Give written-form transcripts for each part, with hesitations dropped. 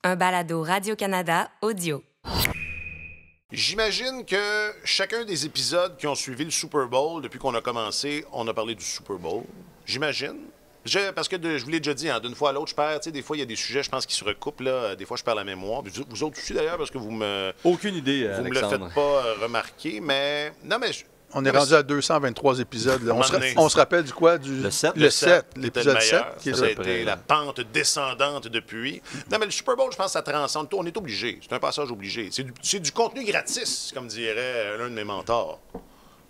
Un balado Radio-Canada audio. J'imagine que chacun des épisodes qui ont suivi le Super Bowl, depuis qu'on a commencé, on a parlé du Super Bowl. J'imagine. Parce que je vous l'ai déjà dit, d'une fois à l'autre, je perds. Tu sais, des fois, il y a des sujets, je pense, qui se recoupent. Là. Des fois, je perds la mémoire. Vous autres aussi, d'ailleurs, parce que vous me... Aucune idée, Vous me le faites pas remarquer, mais... Non, mais... On est rendu à 223 épisodes. Là. On se rappelle du quoi? Le 7. Le 7, l'épisode le 7. Qui ça a été la pente descendante depuis. Non, mais le Super Bowl, je pense que ça transcende tout. On est obligé. C'est un passage obligé. C'est du contenu gratis, comme dirait l'un de mes mentors.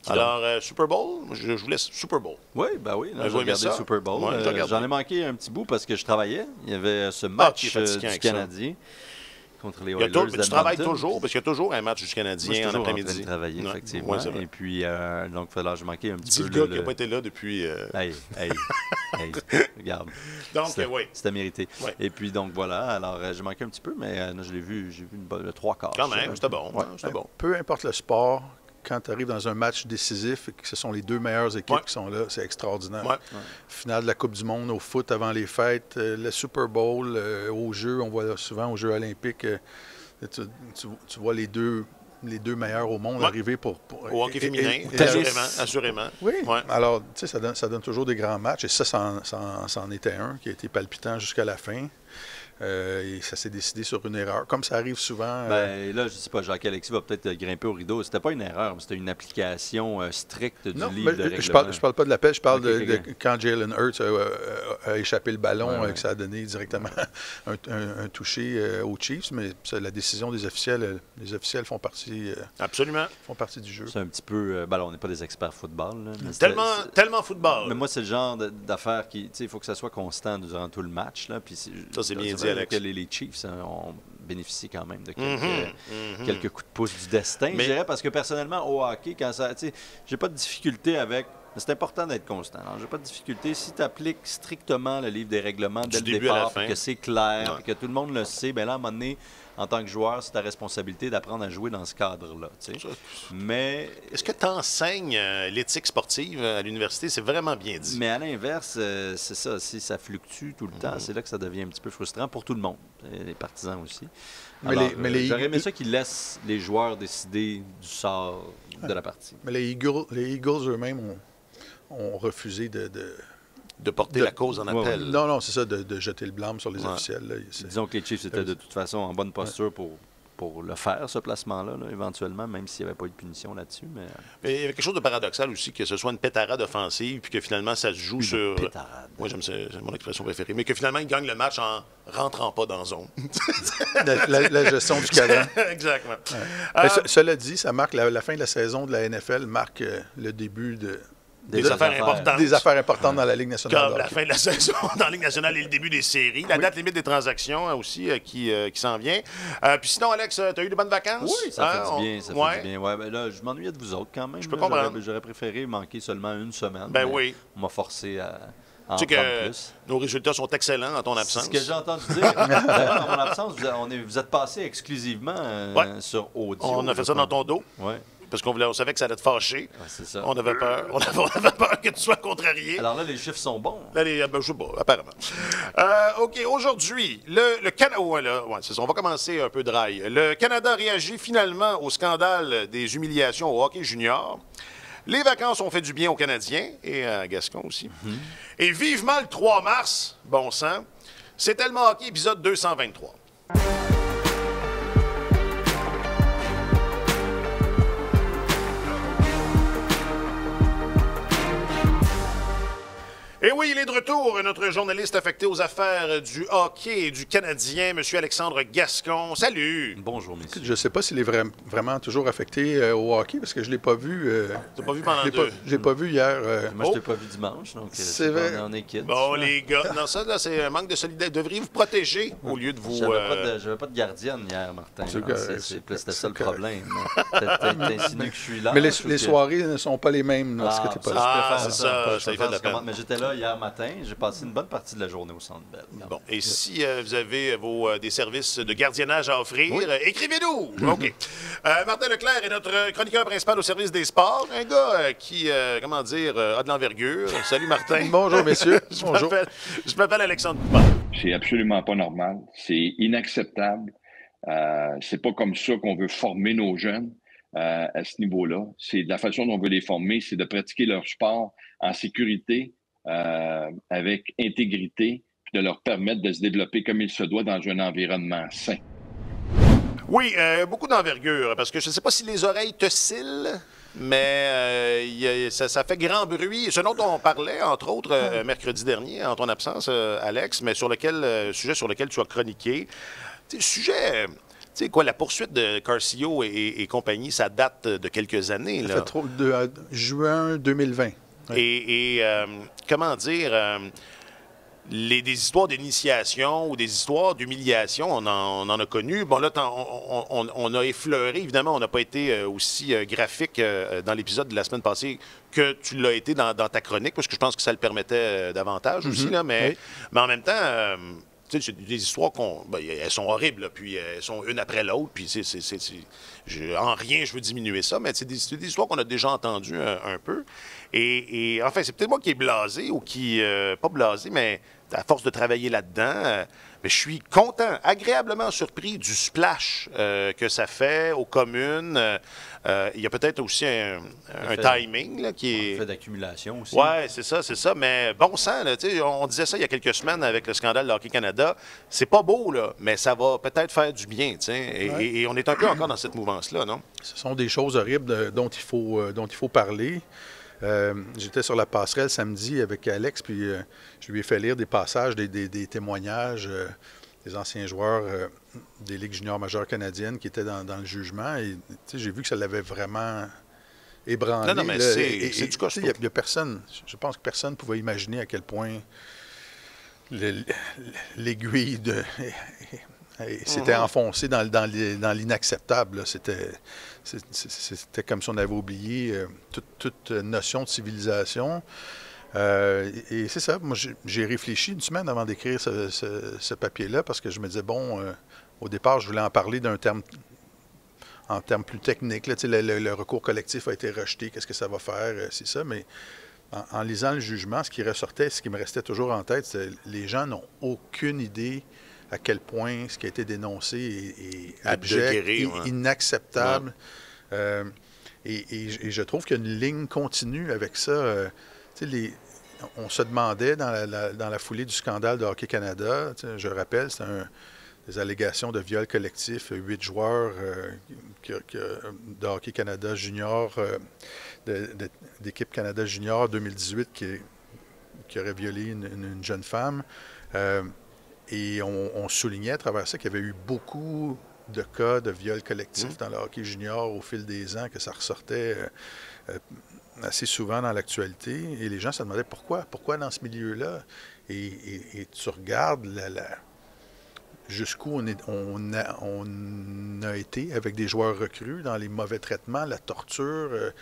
Alors, Super Bowl, je vous laisse Super Bowl. Oui, ben oui. J'ai regardé le Super Bowl. Ouais, j'en ai manqué un petit bout parce que je travaillais. Il y avait ce match du Canadien contre les Oilers d'Edmonton. Tu travailles toujours, parce qu'il y a toujours un match du Canadien en après-midi. Je suis toujours en train de travailler, effectivement. Ouais, et puis, donc, j'ai manqué un petit peu. C'est le gars qui n'a pas été là depuis... Hey, regarde. Donc, oui. C'était mérité. Ouais. Et puis, donc, voilà. Alors, j'ai manqué un petit peu, mais je l'ai vu, j'ai vu le 3/4. Quand même, c'était bon. Ouais, c'était bon. Peu importe le sport, quand tu arrives dans un match décisif et que ce sont les deux meilleures équipes qui sont là, c'est extraordinaire. Ouais. Finale de la Coupe du Monde au foot avant les fêtes, le Super Bowl aux Jeux, on voit souvent aux Jeux olympiques, tu vois les deux meilleurs au monde arriver pour au hockey féminin, assurément. Oui, ouais. Alors, tu sais, ça donne toujours des grands matchs. Et ça en était un qui a été palpitant jusqu'à la fin. Et ça s'est décidé sur une erreur, comme ça arrive souvent. Ben, là, je ne sais pas, Jacques-Alexis va peut-être grimper au rideau. C'était pas une erreur, mais c'était une application stricte du livre de règlement. Je parle pas de l'appel, je parle de quand Jalen Hurts a échappé le ballon, que ça a donné directement un toucher aux Chiefs, mais la décision des officiels, les officiels font partie, Absolument. Font partie du jeu. C'est un petit peu... Ben, on n'est pas des experts football. Là, mais tellement football. Mais moi, c'est le genre d'affaire qui... Tu sais, il faut que ça soit constant durant tout le match. Là, puis ça, c'est bien dit, Alex. Que les Chiefs ont bénéficié quand même de quelques coups de pouce du destin, je dirais, parce que personnellement, au hockey, quand ça, j'ai pas de difficulté avec... C'est important d'être constant. J'ai pas de difficulté. Si tu appliques strictement le livre des règlements dès le départ, que c'est clair, que tout le monde le sait, bien là, à un moment donné, en tant que joueur, c'est ta responsabilité d'apprendre à jouer dans ce cadre-là. Mais... Est-ce que tu enseignes l'éthique sportive à l'université? C'est vraiment bien dit. Mais à l'inverse, c'est ça. Si ça fluctue tout le temps, c'est là que ça devient un petit peu frustrant pour tout le monde. Les partisans aussi. Alors, j'aurais aimé ça qu'ils laissent les joueurs décider du sort de la partie. Mais les Eagles eux-mêmes ont refusé de porter la cause en appel. Non, c'est ça, de jeter le blâme sur les officiels. Là. Disons que les Chiefs étaient de toute façon en bonne posture pour le faire, ce placement-là, éventuellement, même s'il n'y avait pas eu de punition là-dessus. Mais il y avait quelque chose de paradoxal aussi, que ce soit une pétarade offensive, puis que finalement, ça se joue sur... pétarade. Moi, c'est mon expression préférée. Mais que finalement, ils gagnent le match en rentrant pas dans la zone. la gestion du cadran. Exactement. Ouais. Cela dit, ça marque la fin de la saison de la NFL, marque le début des affaires importantes. Des affaires importantes dans la Ligue nationale. Comme la fin de la saison dans la Ligue nationale et le début des séries. La date limite des transactions aussi qui s'en vient. Puis sinon, Alex, tu as eu de bonnes vacances? Oui, ça fait du bien. Ça fait du bien. Ouais, ben là, je m'ennuyais de vous autres quand même. Je peux comprendre. J'aurais préféré manquer seulement une semaine. Ben oui. On m'a forcé à en tu sais que plus. Nos résultats sont excellents en ton absence. C'est ce que j'ai entendu dire. En mon absence, vous êtes passé exclusivement sur audio. On a fait ça dans ton dos. Oui. Parce qu'on savait que ça allait te fâcher. Ouais, c'est ça. On avait peur. On avait peur que tu sois contrarié. Alors là, les chiffres sont bons. Là, je sais pas, apparemment. OK, aujourd'hui, le Canada... c'est ça, on va commencer un peu dry. Le Canada réagit finalement au scandale des humiliations au hockey junior. Les vacances ont fait du bien aux Canadiens et à Gascon aussi. Et vivement le 3 mars, bon sang, c'était le hockey épisode 223. Et oui, il est de retour, notre journaliste affecté aux affaires du hockey et du Canadien, M. Alexandre Gascon. Salut! Bonjour, messieurs. Je ne sais pas s'il est vraiment toujours affecté au hockey, parce que je ne l'ai pas vu. Tu l'as pas vu pendant je l'ai pas vu hier. Moi, je ne t'ai pas vu dimanche, donc c'est vrai. On est en équipe. Bon, les gars, non, ça, là, c'est un manque de solidarité. Devriez vous protéger au lieu de vous... J'avais pas de gardienne hier, Martin. C'était ça le problème. T'insinues que je suis là. Mais les soirées ne sont pas les mêmes lorsque tu n'es pas là. C'est ça, ça fait de la peine. Mais j'étais là là hier matin. J'ai passé une bonne partie de la journée au Centre Bell. Bon, et si vous avez des services de gardiennage à offrir, écrivez-nous! OK. Martin Leclerc est notre chroniqueur principal au service des sports. Un gars qui, comment dire, a de l'envergure. Salut, Martin. Bonjour, messieurs. Bonjour. Je m'appelle Alexandre Coupard. C'est absolument pas normal. C'est inacceptable. C'est pas comme ça qu'on veut former nos jeunes à ce niveau-là. C'est de la façon dont on veut les former, c'est de pratiquer leur sport en sécurité, avec intégrité, puis de leur permettre de se développer comme il se doit dans un environnement sain. Oui, beaucoup d'envergure, parce que je ne sais pas si les oreilles te scillent, mais ça fait grand bruit. Ce dont on parlait, entre autres, mercredi dernier, en ton absence, Alex, mais sujet sur lequel tu as chroniqué. Sujet... Tu sais quoi, la poursuite de Carcio et compagnie, ça date de quelques années. Ça fait de juin 2020. Ouais. Et comment dire, des histoires d'initiation ou des histoires d'humiliation, on en a connu. Bon, là, on a effleuré, évidemment, on n'a pas été aussi graphique dans l'épisode de la semaine passée que tu l'as été dans ta chronique, parce que je pense que ça le permettait davantage aussi, là, mais en même temps... c'est des histoires elles sont horribles, là, puis elles sont une après l'autre, puis en rien je veux diminuer ça, mais c'est des histoires qu'on a déjà entendues un peu. Et enfin, c'est peut-être moi qui est blasé, ou qui, pas blasé, mais à force de travailler là-dedans, mais je suis content, agréablement surpris du splash que ça fait aux communes. Il y a peut-être aussi un timing là, qui est... Un fait d'accumulation aussi. Oui, c'est ça. Mais bon sang, là, on disait ça il y a quelques semaines avec le scandale de Hockey Canada. C'est pas beau, là, mais ça va peut-être faire du bien. Et on est un peu encore dans cette mouvance-là, non? Ce sont des choses horribles dont il faut parler. J'étais sur la passerelle samedi avec Alex, puis je lui ai fait lire des passages, des témoignages des anciens joueurs des Ligues juniors majeures canadiennes qui étaient dans le jugement. Et j'ai vu que ça l'avait vraiment ébranlé. Non, mais c'est du costaud. Il y a personne, je pense que personne ne pouvait imaginer à quel point l'aiguille s'était enfoncée dans l'inacceptable. C'était comme si on avait oublié toute notion de civilisation. Et c'est ça, moi j'ai réfléchi une semaine avant d'écrire ce papier-là, parce que je me disais, au départ, je voulais en parler en termes plus techniques. Là, le recours collectif a été rejeté, qu'est-ce que ça va faire, c'est ça, mais en lisant le jugement, ce qui me restait toujours en tête, c'est que les gens n'ont aucune idée à quel point ce qui a été dénoncé est abject, inacceptable. Et je trouve qu'il y a une ligne continue avec ça. On se demandait dans la foulée du scandale de Hockey Canada, je le rappelle, c'était des allégations de viol collectif, 8 joueurs de Hockey Canada junior, d'équipe Canada junior 2018 qui aurait violé une jeune femme. Et on soulignait à travers ça qu'il y avait eu beaucoup de cas de viol collectif dans le hockey junior au fil des ans, que ça ressortait assez souvent dans l'actualité. Et les gens se demandaient pourquoi dans ce milieu-là. Et tu regardes jusqu'où on a été avec des joueurs recrues dans les mauvais traitements, la torture,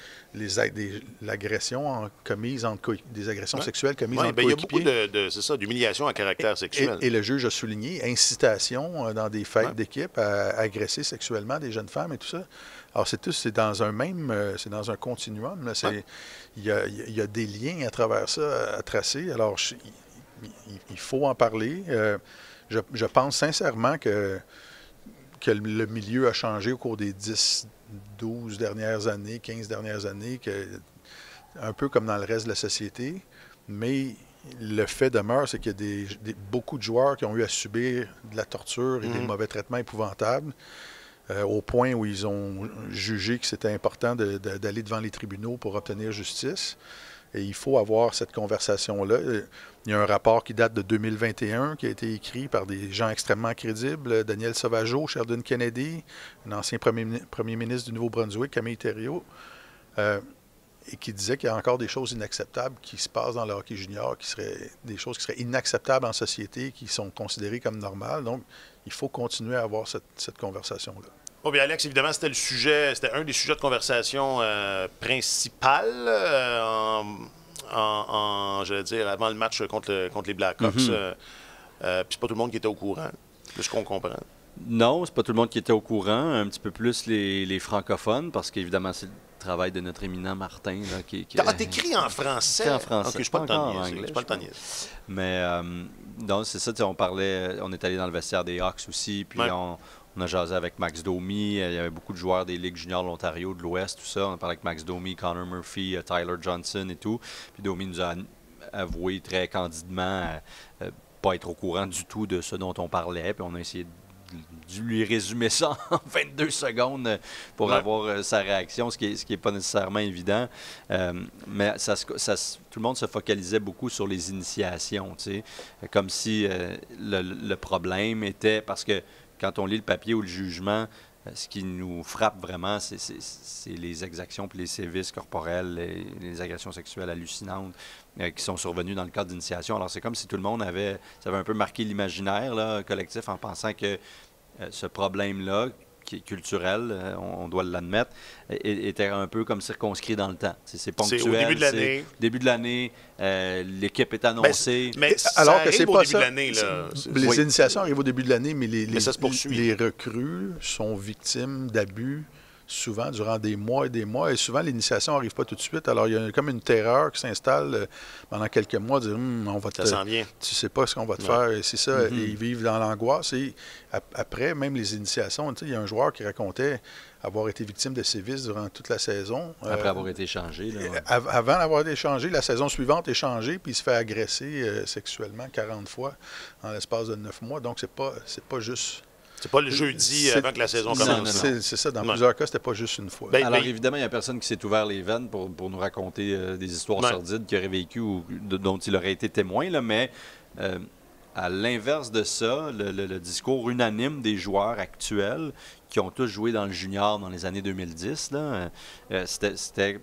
l'agression commise des agressions sexuelles commises entre coéquipiers. Il y a beaucoup d'humiliation à caractère sexuel. Et le juge a souligné incitation dans des fêtes d'équipe à agresser sexuellement des jeunes femmes et tout ça. Alors c'est dans un continuum. Là. Il y a des liens à travers ça à tracer. Alors il faut en parler. Je pense sincèrement que le milieu a changé au cours des 10, 12 dernières années, 15 dernières années, un peu comme dans le reste de la société. Mais le fait demeure, c'est qu'il y a beaucoup de joueurs qui ont eu à subir de la torture et des mauvais traitements épouvantables, au point où ils ont jugé que c'était important d'aller devant les tribunaux pour obtenir justice. Et il faut avoir cette conversation-là. Il y a un rapport qui date de 2021 qui a été écrit par des gens extrêmement crédibles. Daniel Sauvageau, Sheldon Kennedy, un ancien premier ministre du Nouveau-Brunswick, Camille Thériault, et qui disait qu'il y a encore des choses inacceptables qui se passent dans le hockey junior, qui seraient des choses qui seraient inacceptables en société, qui sont considérées comme normales. Donc, il faut continuer à avoir cette conversation-là. Oh bien, Alex, évidemment, c'était un des sujets de conversation principal j'allais dire, avant le match contre les Blackhawks. Puis c'est pas tout le monde qui était au courant, de ce qu'on comprend. Non, c'est pas tout le monde qui était au courant. Un petit peu plus les francophones, parce qu'évidemment, c'est le travail de notre éminent Martin. Là, t'écris en français? T'écris en français. Ok, je suis pas le temps en anglais. Je suis pas le temps. Mais donc, c'est ça, on est allé dans le vestiaire des Hawks aussi, puis on a jasé avec Max Domi. Il y avait beaucoup de joueurs des Ligues juniors de l'Ontario, de l'Ouest, tout ça. On a parlé avec Max Domi, Connor Murphy, Tyler Johnson et tout. Puis Domi nous a avoué très candidement pas être au courant du tout de ce dont on parlait. Puis on a essayé de lui résumer ça en 22 secondes pour avoir sa réaction, ce qui est pas nécessairement évident. Mais tout le monde se focalisait beaucoup sur les initiations, tu sais, comme si le problème était, parce que quand on lit le papier ou le jugement, ce qui nous frappe vraiment, c'est les exactions puis les sévices corporels, les agressions sexuelles hallucinantes qui sont survenues dans le cadre d'initiation. Alors, c'est comme si tout le monde ça avait un peu marqué l'imaginaire là, collectif en pensant que ce problème-là, qui est culturel, on doit l'admettre, était un peu comme circonscrit dans le temps. C'est ponctuel. C'est au début de l'année. Début de l'année, l'équipe est annoncée. Mais alors que c'est pas au début ça. de l'année. Là. Les initiations arrivent au début de l'année, mais ça se poursuit. les recrues sont victimes d'abus souvent durant des mois et des mois. Et souvent, l'initiation n'arrive pas tout de suite. Alors, il y a comme une terreur qui s'installe pendant quelques mois. Dire, on va ça s'en vient. Tu sais pas ce qu'on va te faire. Et c'est ça. Et ils vivent dans l'angoisse. Et après, même les initiations, il y a un joueur qui racontait avoir été victime de sévices durant toute la saison. Après avoir été échangé. Là. Avant d'avoir été échangé, la saison suivante est changée, puis il se fait agresser sexuellement 40 fois en l'espace de 9 mois. Donc, c'est pas juste... C'est pas le jeudi avant que la saison commence. C'est ça. Dans plusieurs cas, c'était pas juste une fois. Alors, évidemment, il n'y a personne qui s'est ouvert les veines pour nous raconter des histoires sordides qu'il aurait vécues ou dont il aurait été témoin, là, mais à l'inverse de ça, le discours unanime des joueurs actuels qui ont tous joué dans le junior dans les années 2010, là, c'était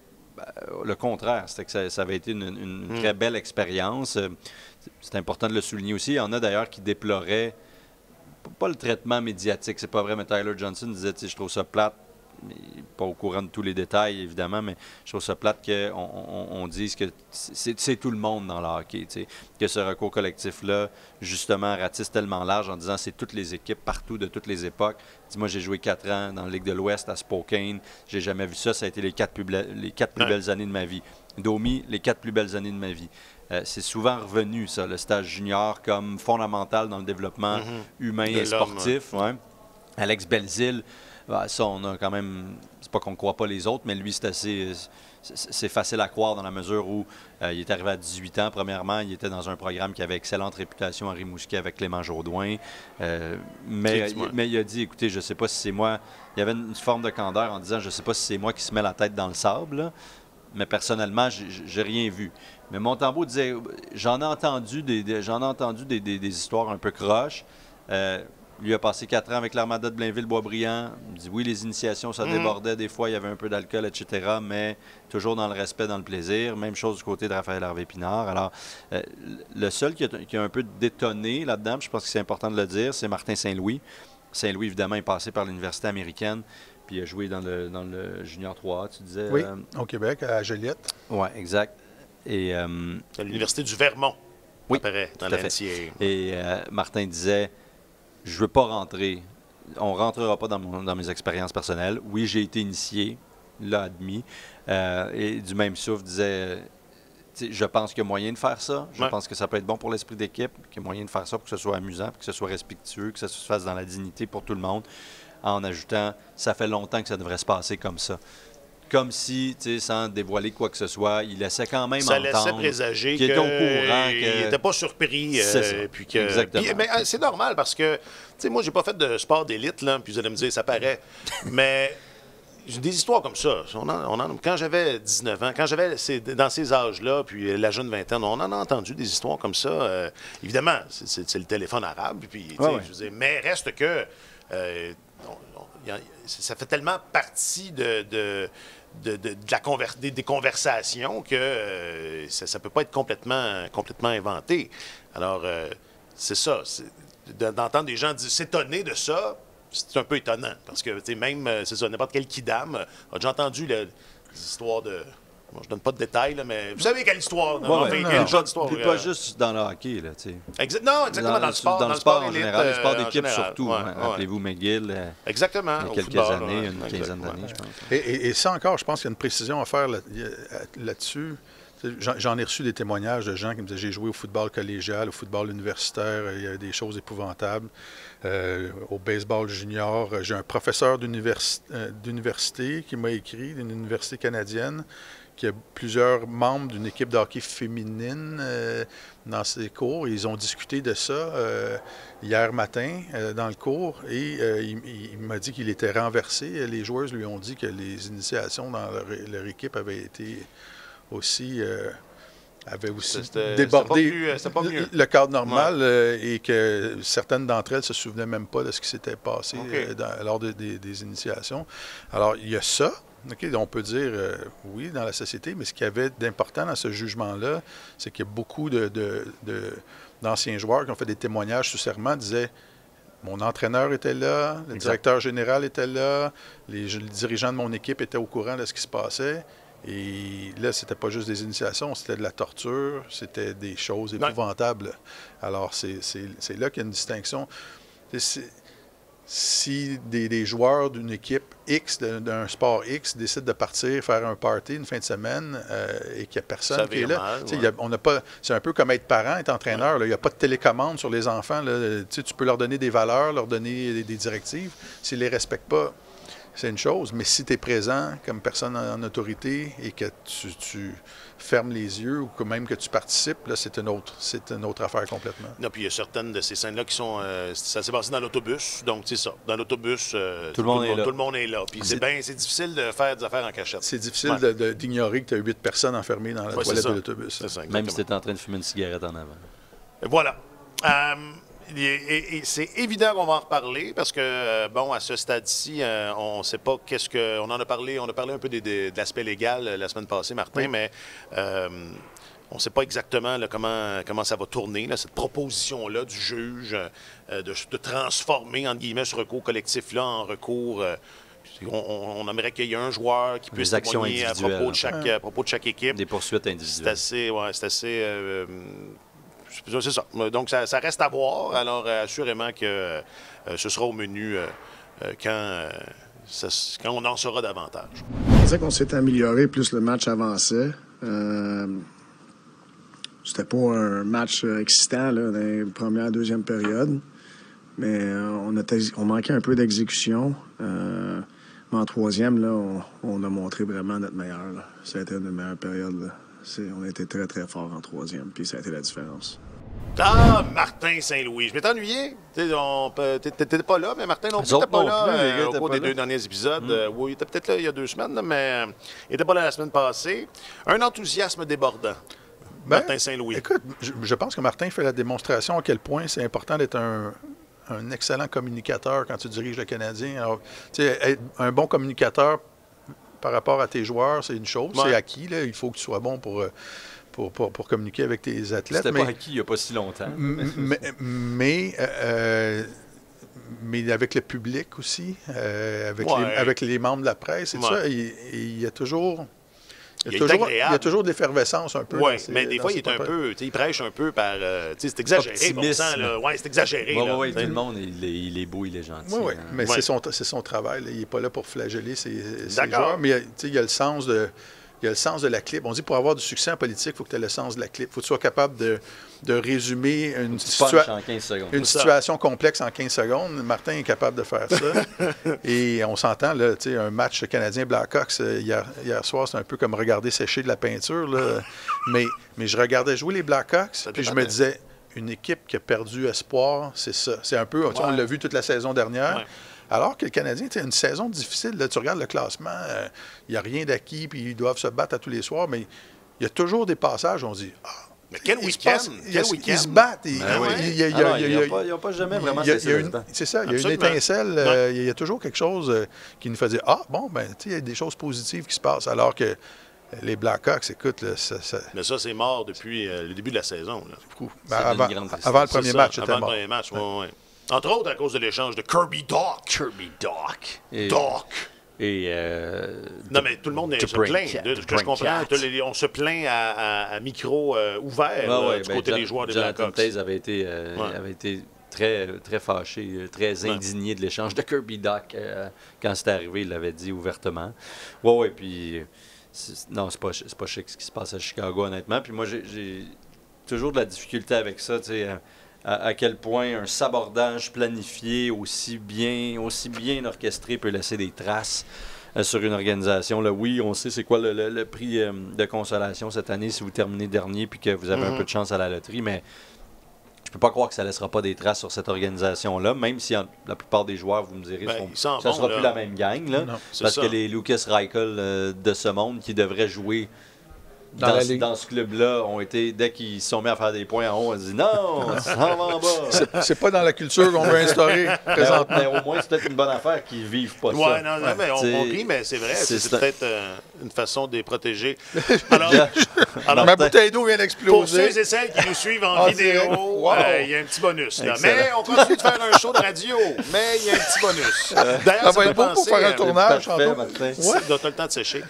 le contraire. C'était que ça avait été une très belle expérience. C'est important de le souligner aussi. Il y en a d'ailleurs qui déploraient pas le traitement médiatique, c'est pas vrai, mais Tyler Johnson disait, je trouve ça plate, pas au courant de tous les détails, évidemment, mais je trouve ça plate qu'on dise que c'est tout le monde dans le hockey, que ce recours collectif-là, justement, ratisse tellement large en disant c'est toutes les équipes partout, de toutes les époques. Dis-moi, j'ai joué 4 ans dans la Ligue de l'Ouest à Spokane, j'ai jamais vu ça, ça a été les 4 plus belles années de ma vie. Domi, les 4 plus belles années de ma vie. C'est souvent revenu, ça, le stage junior, comme fondamental dans le développement humain et sportif. Ouais. Alex Belzile, ça, on a quand même... C'est pas qu'on ne croit pas les autres, mais lui, c'est facile à croire dans la mesure où il est arrivé à 18 ans. Premièrement, il était dans un programme qui avait excellente réputation à Rimouski avec Clément Jodoin. Mais il a dit, écoutez, je sais pas si c'est moi... Il y avait une forme de candeur en disant, je sais pas si c'est moi qui se met la tête dans le sable, là. Mais personnellement, j'ai rien vu. Mais Montembeault disait, j'en ai entendu des histoires un peu croches. Lui a passé 4 ans avec l'Armada de Blainville-Boisbriand. Il dit oui, les initiations, ça débordait. Des fois, il y avait un peu d'alcool, etc. Mais toujours dans le respect, dans le plaisir. Même chose du côté de Raphaël Harvey-Pinard. Alors, le seul qui a un peu détonné là-dedans, je pense que c'est important de le dire, c'est Martin Saint-Louis. Saint-Louis, évidemment, est passé par l'université américaine. Puis il a joué dans le Junior 3A, tu disais. Oui, au Québec, à Joliette. Oui, exact. Et, à l'Université du Vermont, oui, apparaît dans la NCAA. Et Martin disait, je veux pas rentrer. On ne rentrera pas dans mes expériences personnelles. Oui, j'ai été initié, il l'a admis. Et du même souffle, disait, je pense qu'il y a moyen de faire ça. Je pense que ça peut être bon pour l'esprit d'équipe, qu'il y a moyen de faire ça pour que ce soit amusant, pour que ce soit respectueux, que ça se fasse dans la dignité pour tout le monde. En ajoutant, ça fait longtemps que ça devrait se passer comme ça. Comme si, sans dévoiler quoi que ce soit, il laissait quand même entendre... Ça laissait présager qu'il était au courant. Il n'était pas surpris. Puis exactement. Mais c'est normal parce que, moi, j'ai pas fait de sport d'élite, là, puis vous allez me dire, ça paraît. Mais j'ai des histoires comme ça. Quand j'avais 19 ans, dans ces âges-là, puis la jeune vingtaine, on en a entendu des histoires comme ça. Évidemment, c'est le téléphone arabe, puis, je veux dire, mais reste que... ça fait tellement partie des conversations que ça ne peut pas être complètement inventé. Alors, c'est ça. D'entendre des gens s'étonner de ça, c'est un peu étonnant. Parce que, même, c'est ça, n'importe quel kidam a déjà entendu des histoires Bon, je donne pas de détails, là, mais vous savez quelle histoire. Ouais, Quel genre d'histoire. Puis pas juste dans le hockey, là, tu sais. Non, exactement, dans le sport. Dans le sport en élite, général, le sport d'équipe général. surtout. Ouais, hein. Rappelez-vous McGill, exactement. il y a Au quelques football, années, une quinzaine d'années, je pense. Et ça encore, je pense qu'il y a une précision à faire là-dessus. J'en ai reçu des témoignages de gens qui me disaient j'ai joué au football collégial, au football universitaire, il y a des choses épouvantables. Au baseball junior, j'ai un professeur d'université qui m'a écrit, d'une université canadienne, qui a plusieurs membres d'une équipe de hockey féminine dans ses cours. Ils ont discuté de ça hier matin dans le cours et il m'a dit qu'il était renversé. Les joueuses lui ont dit que les initiations dans leur équipe avaient été aussi débordé le cadre normal et que certaines d'entre elles ne se souvenaient même pas de ce qui s'était passé lors des initiations. Alors, il y a ça. On peut dire oui dans la société, mais ce qu'il y avait d'important dans ce jugement-là, c'est qu'il y a beaucoup d'anciens joueurs qui ont fait des témoignages sous serment, disaient mon entraîneur était là, le directeur général était là, les dirigeants de mon équipe étaient au courant de ce qui se passait. Et là, c'était pas juste des initiations, c'était de la torture, c'était des choses épouvantables. Alors, c'est là qu'il y a une distinction. Si des joueurs d'une équipe X, d'un sport X, décident de partir faire un party une fin de semaine et qu'il n'y a personne qui est là, c'est un peu comme être parent, être entraîneur. Il n'y a pas de télécommande sur les enfants. Là, tu peux leur donner des valeurs, leur donner des directives. S'ils ne les respectent pas, c'est une chose, mais si tu es présent comme personne en autorité et que tu fermes les yeux ou que même que tu participes, là, c'est une autre affaire complètement. Non, puis il y a certaines de ces scènes-là qui sont... ça s'est passé dans l'autobus, donc c'est ça. Dans l'autobus, tout le monde est là. Puis c'est difficile de faire des affaires en cachette. C'est difficile d'ignorer que tu as 8 personnes enfermées dans la toilette de l'autobus. Même si tu es en train de fumer une cigarette en avant. Voilà. Et c'est évident qu'on va en reparler parce que, bon, à ce stade-ci, on ne sait pas qu'est-ce que... On a parlé un peu de l'aspect légal la semaine passée, Martin, mais on ne sait pas exactement là, comment ça va tourner, là, cette proposition-là du juge de transformer, entre guillemets, ce recours collectif-là en recours... On aimerait qu'il y ait un joueur qui puisse témoigner à propos de chaque équipe. Des poursuites individuelles. C'est assez c'est ça. Donc, ça reste à voir. Alors, assurément que ce sera au menu quand on en saura davantage. On dirait qu'on s'est amélioré plus le match avançait. C'était pas un match excitant là, dans les premières, deuxième période. Mais on manquait un peu d'exécution. Mais en troisième, là, on a montré vraiment notre meilleur. Là. Ça a été une meilleure période. Là. On a été très, très fort en troisième, puis ça a été la différence. Ah, Martin Saint-Louis. Je m'étais ennuyé. T'étais pas là, mais Martin non plus n'était pas là au cours des 2 derniers épisodes. Oui, il était peut-être là il y a 2 semaines, là, mais il n'était pas là la semaine passée. Un enthousiasme débordant. Martin Saint-Louis. Écoute, je pense que Martin fait la démonstration à quel point c'est important d'être un excellent communicateur quand tu diriges le Canadien. Alors, être un bon communicateur par rapport à tes joueurs, c'est une chose, c'est acquis. Là. Il faut que tu sois bon pour communiquer avec tes athlètes. C'était pas acquis il n'y a pas si longtemps. Mais avec le public aussi, avec les membres de la presse, et tout ça, il y a toujours... Il y a toujours de l'effervescence un peu. Oui, mais des fois, il est un peu... Il prêche un peu par... c'est exagéré, bon sang, là. Oui, c'est exagéré. Oui, tout le monde, il est beau, il est gentil. Oui, mais c'est son travail. Là. Il n'est pas là pour flageller ses joueurs. Mais il y a le sens de... Il y a le sens de la clip. On dit pour avoir du succès en politique, il faut que tu aies le sens de la clip. Il faut que tu sois capable de résumer une situation complexe en 15 secondes. Martin est capable de faire ça. Et on s'entend, là, un match canadien-Blackhawks hier soir, c'est un peu comme regarder sécher de la peinture. Là. mais je regardais jouer les Blackhawks, puis je me disais, une équipe qui a perdu espoir, c'est ça. C'est un peu, on l'a vu toute la saison dernière. Ouais. Alors que le Canadien, une saison difficile, là, tu regardes le classement, il n'y a rien d'acquis, puis ils doivent se battre à tous les soirs, mais il y a toujours des passages où on se dit mais quel week-end! Ils se battent. Ils n'ont pas jamais vraiment c'est ça, il y a une étincelle, il y a toujours quelque chose qui nous fait dire il y a des choses positives qui se passent, alors que les Blackhawks, écoute... Mais ça, c'est mort depuis le début de la saison. Là. Avant le premier match, c'était mort. Avant le premier match, oui. Entre autres, à cause de l'échange de Kirby Dach. Kirby Dach. Dach. Et, non, mais tout le monde se plaint. De ce que je comprends, on se plaint à micro ouvert du côté des joueurs des Blackhawks. Jonathan Toews avait été très, très fâché, très indigné de l'échange de Kirby Dach quand c'est arrivé. Il l'avait dit ouvertement. Oui, puis non, c'est pas chic ce qui se passe à Chicago, honnêtement. Puis moi, j'ai toujours de la difficulté avec ça, tu sais. À quel point un sabordage planifié aussi bien orchestré peut laisser des traces sur une organisation. Là, oui, on sait c'est quoi le prix de consolation cette année si vous terminez dernier puis que vous avez un peu de chance à la loterie, mais je peux pas croire que ça ne laissera pas des traces sur cette organisation-là, même si la plupart des joueurs, vous me direz, ça ne sera plus la même gang. Là, parce que les Lucas Reichel de ce monde qui devraient jouer dans ce club-là, ont été, dès qu'ils se sont mis à faire des points en haut, on a dit non, ça va en bas. C'est pas dans la culture qu'on veut instaurer présentement. Mais au moins, c'est peut-être une bonne affaire qu'ils ne vivent pas ça. Oui, non, mais on rit, mais c'est vrai. C'est peut-être une façon de les protéger. Alors, ma bouteille d'eau vient d'exploser. Pour ceux et celles qui nous suivent en vidéo, il y a un petit bonus. Là. Mais on continue de faire un show de radio, mais il y a un petit bonus. D'ailleurs, ça va être beau pour faire un tournage. Tu as le temps de sécher.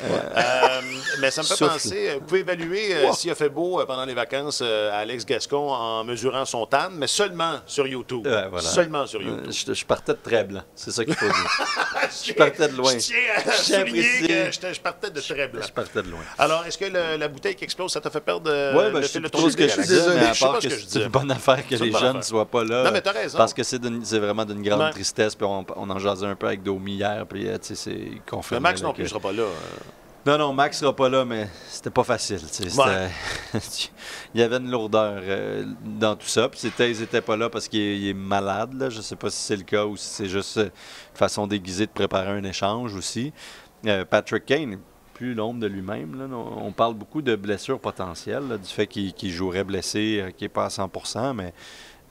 Mais ça me fait penser, vous pouvez évaluer s'il a fait beau pendant les vacances à Alex Gascon en mesurant son tan, mais seulement sur YouTube. Voilà. Seulement sur YouTube. Je partais de très blanc. C'est ça qu'il faut dire. Je partais de loin. Je tiens à souligner que je partais de très blanc. Je partais de loin. Alors, est-ce que la bouteille qui explose, ça t'a fait perdre le fil de ton idée? Oui, je suis désolé. Mais à part que c'est une bonne affaire que les jeunes ne soient pas là. Non, mais t'as raison. Parce que c'est vraiment d'une grande tristesse. Puis on en jasait un peu avec Domi hier. Puis, tu sais, c'est confirmé. Mais Max non plus ne sera pas là. Non, Max sera pas là, mais c'était pas facile. Il y avait une lourdeur dans tout ça. Puis Taze n'était pas là parce qu'il est malade. Là. Je sais pas si c'est le cas ou si c'est juste une façon déguisée de préparer un échange aussi. Patrick Kane, plus l'ombre de lui-même. Là. On parle beaucoup de blessures potentielles, là, du fait qu'il jouerait blessé, qu'il n'est pas à 100%, mais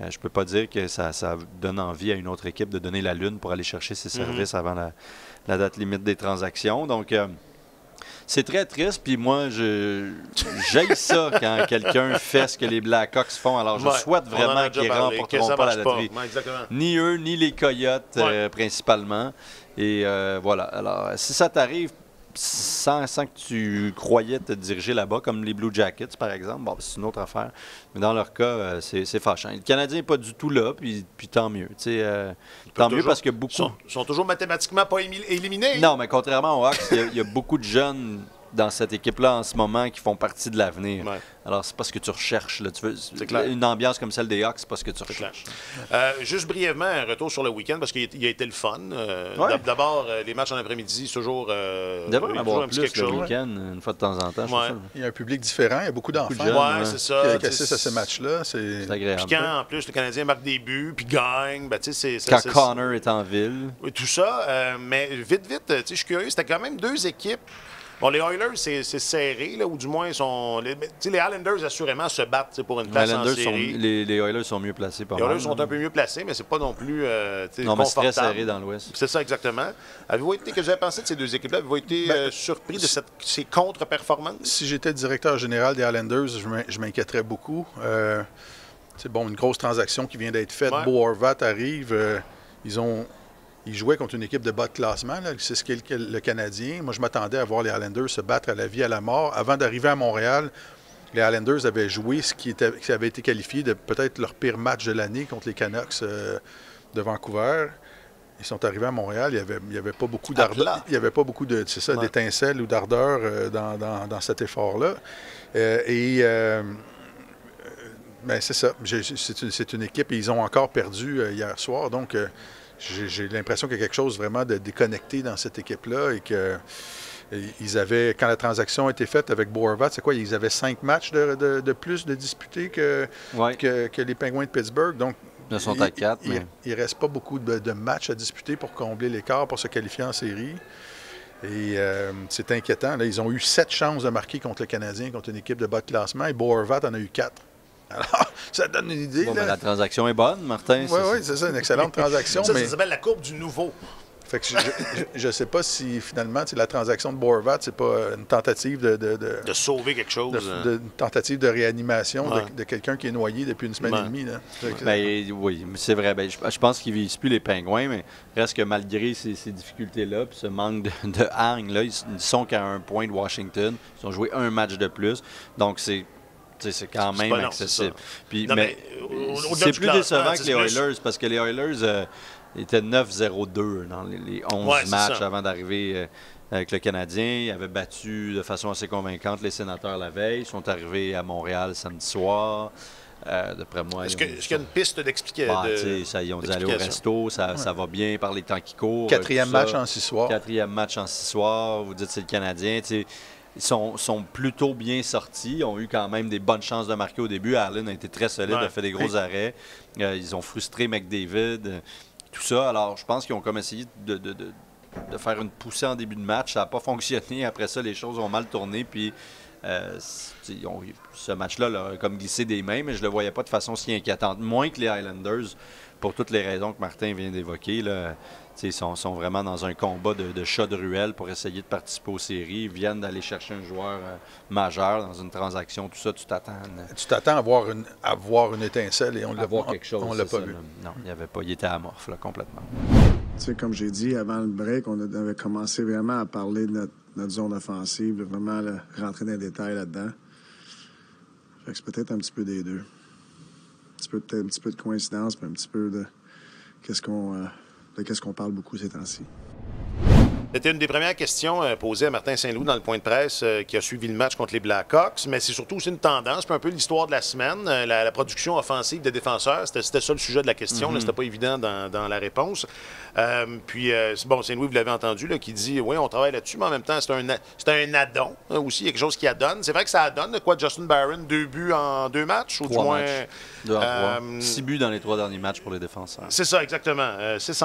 je peux pas dire que ça donne envie à une autre équipe de donner la lune pour aller chercher ses services avant la date limite des transactions. Donc, c'est très triste, puis moi, j'haïs ça quand quelqu'un fait ce que les Blackhawks font. Alors, je souhaite vraiment qu'ils ne remporteront pas la loterie. Ni eux, ni les Coyotes, principalement. Et voilà. Alors, si ça t'arrive sans que tu croyais te diriger là-bas, comme les Blue Jackets, par exemple, bon, c'est une autre affaire. Mais dans leur cas, c'est fâchant. Le Canadien n'est pas du tout là, puis tant mieux. Tant mieux parce que beaucoup... sont toujours mathématiquement pas éliminés. Non, mais contrairement aux Hawks, il y a beaucoup de jeunes dans cette équipe-là en ce moment qui font partie de l'avenir. Ouais. Alors, c'est pas ce que tu recherches. Là. Tu veux une ambiance comme celle des Hawks, c'est pas ce que tu recherches. Juste brièvement, un retour sur le week-end, parce qu'il a été le fun. D'abord, les matchs en après-midi, c'est toujours... il devrait en avoir plus le week-end, une fois de temps en temps. Il y a un public différent, il y a beaucoup d'enfants c'est ça, qui assistent à ces matchs-là. C'est agréable. Puis quand, en plus, le Canadien marque des buts, puis gagne, quand Connor est en ville. Tout ça, mais vite, je suis curieux, c'était quand même deux équipes. Bon, les Oilers, c'est serré, là, ou du moins, les Islanders, assurément, se battent pour une place en série. Les Oilers sont mieux placés. Les Oilers sont un peu mieux placés, mais c'est pas non plus non, mais c'est très serré dans l'Ouest. C'est ça, exactement. Qu'est-ce que vous avez pensé de ces deux équipes-là? Avez-vous été surpris de ces contre-performances? Si j'étais directeur général des Islanders, je m'inquiéterais beaucoup. C'est bon, une grosse transaction qui vient d'être faite. Bo Horvat arrive. Ils jouaient contre une équipe de bas de classement, c'est ce qu'est le Canadien. Moi, je m'attendais à voir les Islanders se battre à la vie, à la mort. Avant d'arriver à Montréal, les Islanders avaient joué ce qui avait été qualifié de peut-être leur pire match de l'année contre les Canucks de Vancouver. Ils sont arrivés à Montréal, il n'y avait pas beaucoup d'ardeur. Il n'y avait pas beaucoup d'étincelles ou d'ardeur dans cet effort-là. Ben, c'est ça. C'est une équipe et ils ont encore perdu hier soir. Donc, j'ai l'impression qu'il y a quelque chose vraiment de déconnecté dans cette équipe-là et que ils avaient, quand la transaction a été faite avec Bo Horvat, c'est quoi? Ils avaient 5 matchs de plus de disputés que les Penguins de Pittsburgh. Donc, ils sont à 4. Il ne reste pas beaucoup de matchs à disputer pour combler l'écart, pour se qualifier en série. Et c'est inquiétant. Là, ils ont eu 7 chances de marquer contre le Canadien, contre une équipe de bas de classement, et Bo Horvat en a eu 4. Alors, ça donne une idée. Bon, la transaction est bonne, Martin. Oui, c'est ça, une excellente transaction. Ça s'appelle la courbe du nouveau. Fait que je ne sais pas si finalement la transaction de Horvat, c'est pas une tentative de sauver quelque chose. Une tentative de réanimation de quelqu'un qui est noyé depuis une semaine et demie. Là. Oui, c'est vrai. Je pense qu'ils ne visent plus les Pingouins, mais reste que malgré ces difficultés-là, puis ce manque de hargne, là, ils sont qu'à 1 point de Washington. Ils ont joué un match de plus. Donc, c'est quand même accessible. Puis, mais c'est plus décevant que les Oilers, parce que les Oilers étaient 9-0-2 dans les 11 matchs avant d'arriver avec le Canadien. Ils avaient battu de façon assez convaincante les Sénateurs la veille. Ils sont arrivés à Montréal samedi soir. D'après moi, est-ce qu'il y a une piste d'explication? Ils ont dit aller au resto, ça va bien par les temps qui courent. Quatrième match en 6 soirs. Quatrième match en 6 soirs. Vous dites c'est le Canadien. Ils sont plutôt bien sortis. Ils ont eu quand même des bonnes chances de marquer au début. Allen a été très solide, a fait des gros arrêts. Ils ont frustré McDavid, tout ça. Alors, je pense qu'ils ont comme essayé de faire une poussée en début de match. Ça n'a pas fonctionné. Après ça, les choses ont mal tourné. Puis, ce match-là leur a comme glissé des mains, mais je ne le voyais pas de façon si inquiétante. Moins que les Islanders, pour toutes les raisons que Martin vient d'évoquer. Ils sont vraiment dans un combat de chat de ruelle pour essayer de participer aux séries. Ils viennent d'aller chercher un joueur majeur dans une transaction, tout ça, tu t'attends. Tu t'attends à voir une étincelle et on l'a quelque chose. On l'a pas vu. Là. Non, il n'y avait pas. Il était amorphe, là, complètement. Comme j'ai dit avant le break, on avait commencé vraiment à parler de notre zone offensive, vraiment rentrer dans les détails là-dedans. Fait que c'est peut-être un petit peu des deux. Peut-être un petit peu de coïncidence, puis un petit peu de qu'est-ce qu'on parle beaucoup ces temps-ci. C'était une des premières questions posées à Martin Saint-Loup dans le point de presse qui a suivi le match contre les Blackhawks, mais c'est surtout aussi une tendance, puis un peu l'histoire de la semaine, la production offensive des défenseurs. C'était ça le sujet de la question, c'était pas évident dans la réponse. Saint-Louis, vous l'avez entendu, là, qui dit, oui, on travaille là-dessus, mais en même temps, c'est un addon aussi, il y a quelque chose qui adonne. C'est vrai que ça adonne, quoi, Justin Barron, 2 buts en 2 matchs, ou 3 du moins... matchs. 2 en 3. 6 buts dans les 3 derniers matchs pour les défenseurs. C'est ça, exactement. 6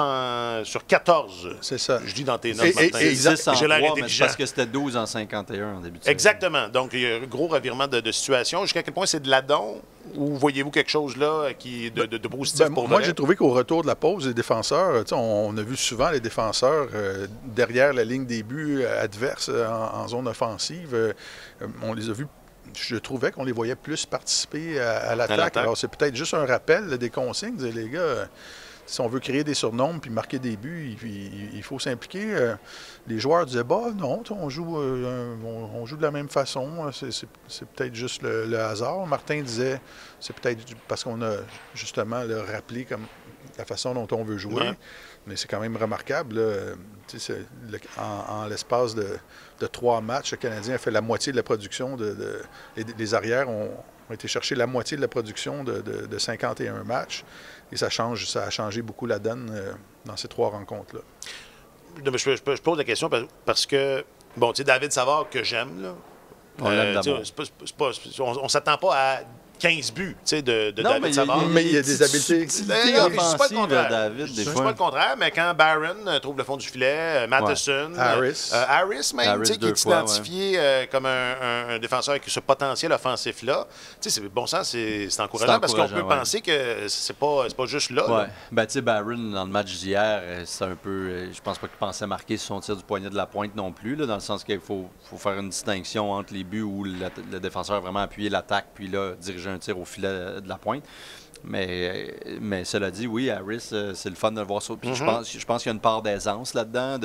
sur 14. C'est ça. Je dis dans tes notes, Martin. Et 6 en 3, mais c'est parce que c'était 12 en 51 en début de saison. Exactement. Donc, il y a un gros revirement de situation. Jusqu'à quel point c'est de l'addon ou voyez-vous quelque chose là qui est de positif pour moi, j'ai trouvé qu'au retour de la pause, les défenseurs, on a vu souvent les défenseurs derrière la ligne des buts adverses en zone offensive. On les a vus. Je trouvais qu'on les voyait plus participer à l'attaque. Alors, c'est peut-être juste un rappel des consignes. Les gars, si on veut créer des surnombres puis marquer des buts, il faut s'impliquer. Les joueurs disaient, non, on joue de la même façon. C'est peut-être juste le hasard. Martin disait, c'est peut-être parce qu'on a justement rappelé comme la façon dont on veut jouer. Ouais. Mais c'est quand même remarquable. En l'espace de 3 matchs, le Canadien a fait la moitié de la production. Les arrières ont été chercher la moitié de la production de 51 matchs. Et ça a changé beaucoup la donne dans ces 3 rencontres-là. Je pose la question parce que, David Savard, que j'aime, là, on l'aime d'abord. On ne s'attend pas à 15 buts de David Savard. Mais il y a des habiletés. Je ne suis pas le contraire, mais quand Barron trouve le fond du filet, Matheson, Harris même, qui est identifié comme un défenseur avec ce potentiel offensif-là, c'est bon sens, c'est encourageant parce qu'on peut penser que c'est pas juste là. Ouais. Barron, dans le match d'hier, c'est un peu... Je pense pas qu'il pensait marquer sur son tir du poignet de la pointe non plus, là, dans le sens qu'il faut faire une distinction entre les buts où le défenseur a vraiment appuyé l'attaque puis là, diriger un tir au filet de la pointe. Mais cela dit, oui, Harris, c'est le fun de le voir ça. Puis je pense qu'il y a une part d'aisance là-dedans,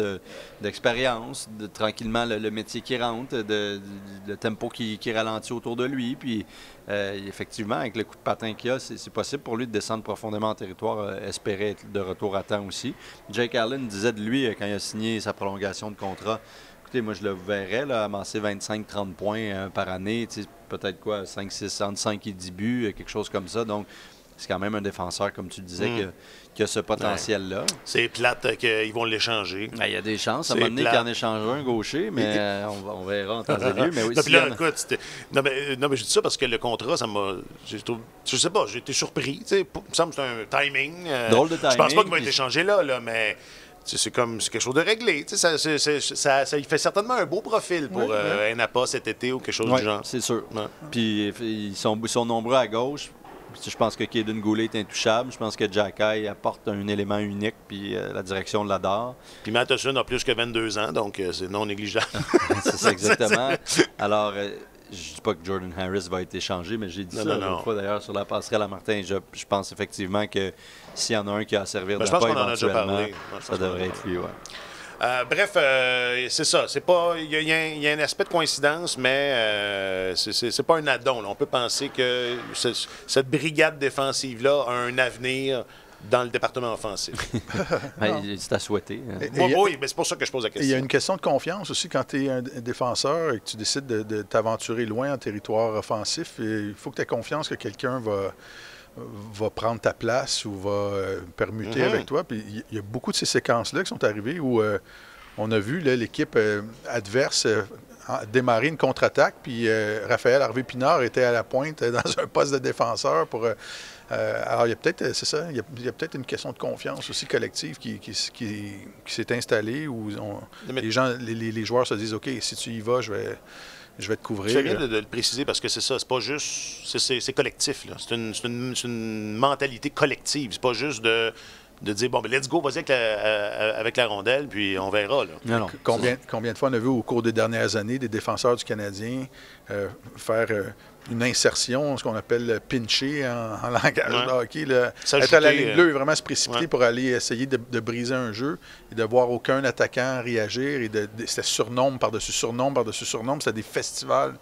d'expérience, de tranquillement le métier qui rentre, le tempo qui ralentit autour de lui. Puis effectivement, avec le coup de patin qu'il a, c'est possible pour lui de descendre profondément en territoire, espérer être de retour à temps aussi. Jake Allen disait de lui, quand il a signé sa prolongation de contrat, écoutez, moi, je le verrais là, amasser 25-30 points par année, peut-être quoi, 5 et 10 buts, quelque chose comme ça. Donc, c'est quand même un défenseur, comme tu le disais, qui a ce potentiel-là. Ouais. C'est plate qu'ils vont l'échanger. Il y a des chances. À un moment donné, qu'il en échange un gaucher, mais on verra en temps et lieu. Mais oui, puis là, écoute, mais je dis ça parce que le contrat, ça m'a... Je sais pas, j'ai été surpris. Il me semble que c'est un timing. Drôle de timing. Je pense pas qu'il va être échangé là, mais... C'est quelque chose de réglé. Ça il fait certainement un beau profil pour un APA cet été ou quelque chose du genre. C'est sûr. Ouais. Puis ils sont nombreux à gauche. Je pense que Kaden Goulet est intouchable. Je pense que Jacky apporte un élément unique, puis la direction l'adore. Puis Matheson a plus que 22 ans, donc c'est non négligeable. C'est ça, exactement. Alors, je dis pas que Jordan Harris va être échangé, mais j'ai dit une fois d'ailleurs sur la passerelle à Martin. Je pense effectivement que s'il y en a un qui a à servir de pas éventuellement, ça devrait être lui. Bref, c'est ça. C'est pas. Il y a un aspect de coïncidence, mais c'est pas un addon. Là. On peut penser que cette brigade défensive-là a un avenir dans le département offensif. C'est à souhaiter. Oui, mais c'est pour ça que je pose la question. Il y a une question de confiance aussi quand tu es un défenseur et que tu décides de t'aventurer loin en territoire offensif. Il faut que tu aies confiance que quelqu'un va prendre ta place ou va permuter avec toi. Puis il y a beaucoup de ces séquences-là qui sont arrivées où on a vu l'équipe adverse démarrer une contre-attaque, puis Raphaël Harvey-Pinard était à la pointe dans un poste de défenseur pour... alors, il y a peut-être, c'est ça, il y a peut-être une question de confiance aussi collective qui s'est installée où les joueurs se disent « OK, si tu y vas, je vais te couvrir. » Je fais bien de le préciser parce que c'est ça, c'est pas juste... C'est collectif, là. C'est une mentalité collective. C'est pas juste de dire, bon, ben let's go, vas-y avec la rondelle, puis on verra. Là. Non. Combien de fois on a vu au cours des dernières années des défenseurs du Canadien faire une insertion, ce qu'on appelle pincher en langage de hockey, être à la ligne bleue et vraiment se précipiter pour aller essayer de briser un jeu et de voir aucun attaquant réagir. Et c'était surnombre par-dessus surnombre par-dessus surnombre. C'était des festivals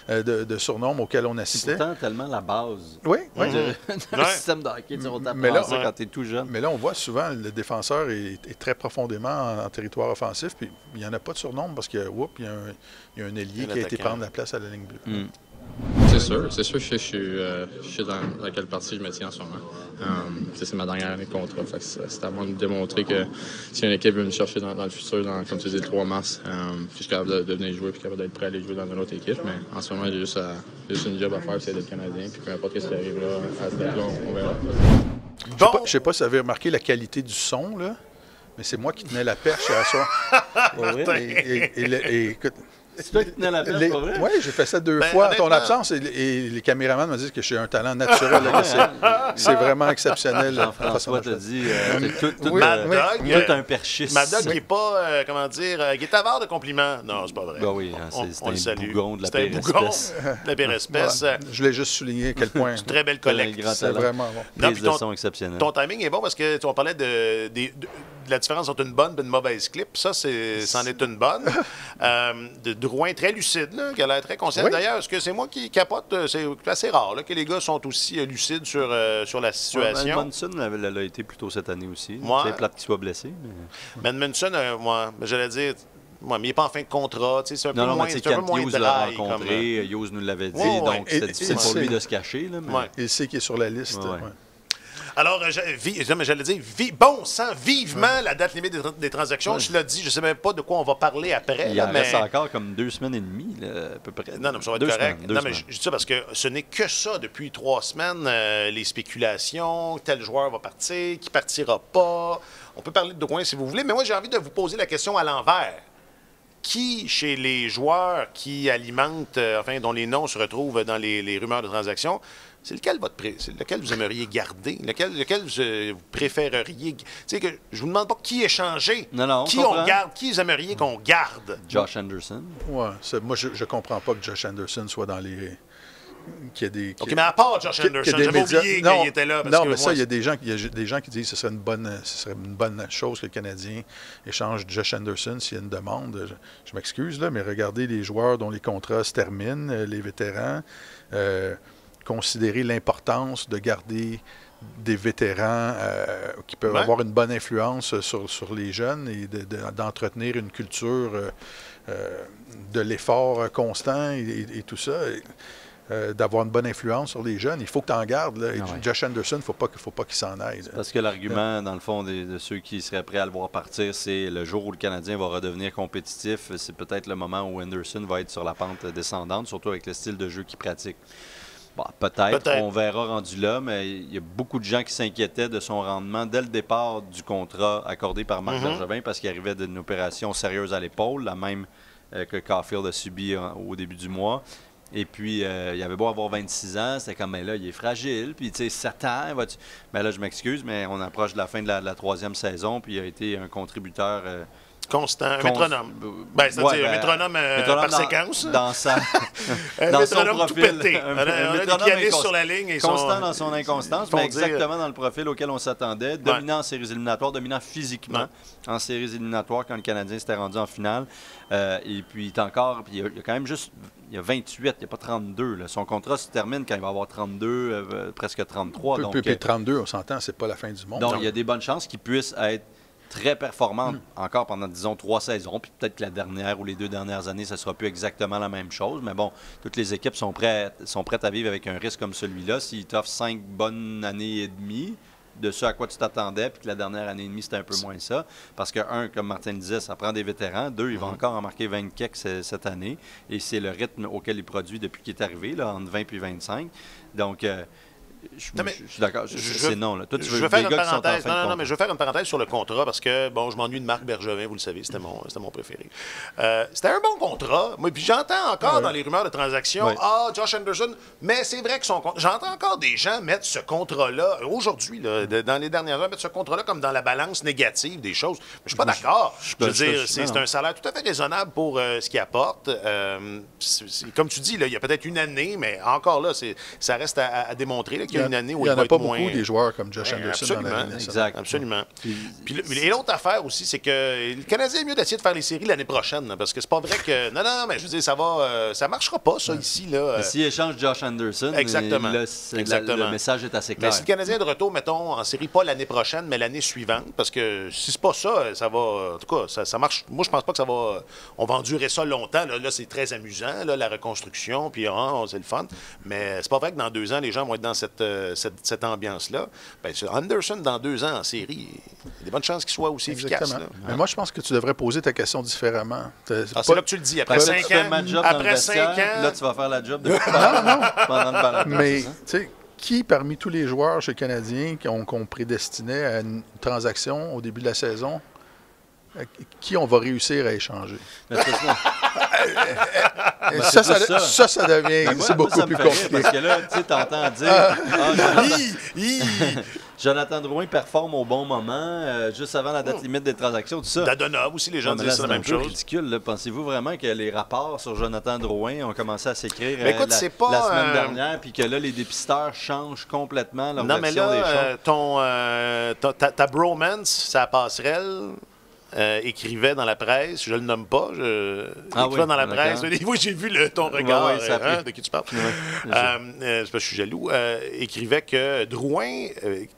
de surnombres auxquels on assistait. C'est pourtant tellement la base. Oui. Le système de hockey, on t'apprend ça quand tu es tout jeune. Mais là, on voit souvent le défenseur est très profondément en territoire offensif, puis il n'y en a pas de surnombre parce qu'il y a un ailier qui a été prendre la place à la ligne bleue. C'est sûr que je sais dans quelle partie je me tiens en ce moment. C'est ma dernière année de contrat. C'est à moi de démontrer que si une équipe veut me chercher dans le futur, comme tu dis, le 3 mars, je suis capable de venir jouer et capable d'être prêt à aller jouer dans une autre équipe. Mais en ce moment, j'ai juste une job à faire, c'est d'être Canadien. Puis peu importe ce qui arrivera à ce date-là, on verra. Je ne sais pas si vous avez remarqué la qualité du son, là, mais c'est moi qui tenais la perche à soir. Écoute, c'est toi qui tenais la perche, pour vrai? Oui, j'ai fait ça 2 fois en ton absence et les caméramans me disent que j'ai un talent naturel. C'est vraiment exceptionnel. Jean-François t'a dit tout un perchiste. Mad Dog n'est pas, il est avare de compliments. Non, c'est pas vrai. Ben oui, c'est un bougon de la pire espèce. La pire espèce. Voilà. Je voulais juste souligner à quel point. C'est une très belle collecte. C'est vraiment bon. Prise de son exceptionnelle. Ton timing est bon parce que on parlait de la différence entre une bonne et une mauvaise clip. Ça, c'en est une bonne. De Drouin très lucide, là, qui a l'air très conscient. Oui. D'ailleurs, est-ce que c'est moi qui capote? C'est assez rare là, que les gars sont aussi lucides sur la situation. Manson l'a été plutôt cette année aussi. C'est plate qu'il soit blessé. Mais Manson, j'allais dire... mais il n'est pas en fin de contrat. C'est un peu moins dry. Hughes l'a rencontré, Hughes nous l'avait dit, donc c'était difficile pour lui de se cacher. Là, mais... Il sait qu'il est sur la liste. Alors, j'allais dire, bon sang, vivement la date limite des transactions. Je l'ai dit, je ne sais même pas de quoi on va parler après. Il en reste encore comme 2 semaines et demie, là, à peu près. Non, mais ça va être correct. Non, mais je dis ça parce que ce n'est que ça depuis 3 semaines, les spéculations, tel joueur va partir, qui partira pas. On peut parler de Drouin si vous voulez, mais moi, j'ai envie de vous poser la question à l'envers. Qui, chez les joueurs qui alimentent, dont les noms se retrouvent dans les rumeurs de transactions, c'est lequel vous aimeriez garder? Lequel vous préféreriez? Je ne vous demande pas qui échanger. Non, qui on garde? Qui vous aimeriez qu'on garde? Josh Anderson. Ouais, moi, je ne comprends pas que Josh Anderson soit dans les... OK, mais à part Josh Anderson, j'avais oublié qu'il était là. Il y a des gens qui disent que ce serait une bonne chose que le Canadien échange Josh Anderson s'il y a une demande. Je m'excuse, là, mais regardez les joueurs dont les contrats se terminent, les vétérans. Considérer l'importance de garder des vétérans qui peuvent avoir une bonne influence sur les jeunes et d'entretenir une culture de l'effort constant et tout ça. D'avoir une bonne influence sur les jeunes. Il faut que tu en gardes. Là. Josh Anderson, il ne faut pas qu'il s'en aille. Parce que l'argument, dans le fond, de ceux qui seraient prêts à le voir partir, c'est le jour où le Canadien va redevenir compétitif, c'est peut-être le moment où Anderson va être sur la pente descendante, surtout avec le style de jeu qu'il pratique. Bon, peut-être, on verra rendu là, mais il y a beaucoup de gens qui s'inquiétaient de son rendement dès le départ du contrat accordé par Marc Bergevin parce qu'il arrivait d'une opération sérieuse à l'épaule, la même que Caulfield a subi au début du mois. Et puis, il avait beau avoir 26 ans, c'était comme, mais là, il est fragile. Puis, tu sais, 7 ans, mais là, je m'excuse, mais on approche de la fin de la 3e saison, puis il a été un contributeur constant, un métronome. C'est-à-dire un métronome par séquence. Dans sa, un dans son métronome tout profil. pété. Un on a des pianistes sur la ligne. Constant dans son inconstance, mais exactement dans le profil auquel on s'attendait. Dominant en séries éliminatoires, dominant physiquement en séries éliminatoires quand le Canadien s'était rendu en finale. Et puis, il est encore... Puis il y a quand même juste... Il y a 28, il n'y a pas 32. Là. Son contrat se termine quand il va avoir 32, presque 33. Donc, 32, on s'entend, c'est pas la fin du monde. Donc, il y a des bonnes chances qu'il puisse être très performante encore pendant, disons, 3 saisons. Puis peut-être que la dernière ou les 2 dernières années, ça ne sera plus exactement la même chose. Mais bon, toutes les équipes sont prêtes à vivre avec un risque comme celui-là. S'il t'offre 5 bonnes années et demie de ce à quoi tu t'attendais, puis que la dernière année et demie, c'était un peu moins ça. Parce que, 1, comme Martin disait, ça prend des vétérans. 2, il va encore en marquer 20 kicks cette année. Et c'est le rythme auquel il produit depuis qu'il est arrivé, là, entre 20 et 25. Donc... Je suis d'accord. C'est non. Là. Toi, tu veux je veux faire des une gars qui sont en parenthèse. fin de Non, contrat. mais je veux faire une parenthèse sur le contrat parce que, bon, je m'ennuie de Marc Bergevin, vous le savez, c'était mon préféré. C'était un bon contrat. Moi, puis j'entends encore dans les rumeurs de transactions, Josh Anderson, mais c'est vrai que j'entends encore des gens mettre ce contrat-là, aujourd'hui, là, dans les dernières heures, mettre ce contrat-là comme dans la balance négative des choses. Mais je suis pas d'accord. Je veux dire, c'est un salaire tout à fait raisonnable pour ce qu'il apporte. Comme tu dis, là, il y a peut-être une année, mais encore là, ça reste à démontrer là, qu'il y a une année où il va être moins... Il n'y en a pas beaucoup des joueurs comme Josh Anderson dans la Ligue nationale. Absolument. Et l'autre affaire aussi, c'est que le Canadien est mieux d'essayer de faire les séries l'année prochaine, là, parce que c'est pas vrai que... Non, mais je veux dire, ça marchera pas, ça, ici. Là. S'il échange Josh Anderson, exactement. Là, le message est assez clair. Mais si le Canadien est de retour, mettons, en série, pas l'année prochaine, mais l'année suivante, parce que si c'est pas ça, ça va... En tout cas, ça marche... Moi, je pense pas que ça va... On va endurer ça longtemps. Là c'est très amusant, là, la reconstruction, puis c'est le fun. Mais c'est pas vrai que dans 2 ans, les gens vont être dans cette ambiance-là. Ben, Anderson, dans 2 ans en série, il y a des bonnes chances qu'il soit aussi efficace. Là. Mais moi, je pense que tu devrais poser ta question différemment. C'est là que tu le dis. Après 5 ans, après 5 ans, là, tu vas faire la job de pendant le ballon. Mais, tu sais, qui parmi tous les joueurs chez le Canadien qu'on prédestinait à une transaction au début de la saison, qui on va réussir à échanger? Ça devient... c'est beaucoup plus compliqué. Parce que là, tu sais, t'entends dire... Jonathan Drouin performe au bon moment, juste avant la date limite des transactions, tout ça. Dadonov aussi, les gens disent la même chose. C'est ridicule. Là. Pensez-vous vraiment que les rapports sur Jonathan Drouin ont commencé à s'écrire écoute, la semaine dernière, puis que là, les dépisteurs changent complètement leur version des choses? Ta bromance, sa passerelle... écrivait dans la presse, je le nomme pas, écrivait dans la presse. Oui, j'ai vu ton regard, de qui tu parles. C'est parce que je suis jaloux. Écrivait que Drouin,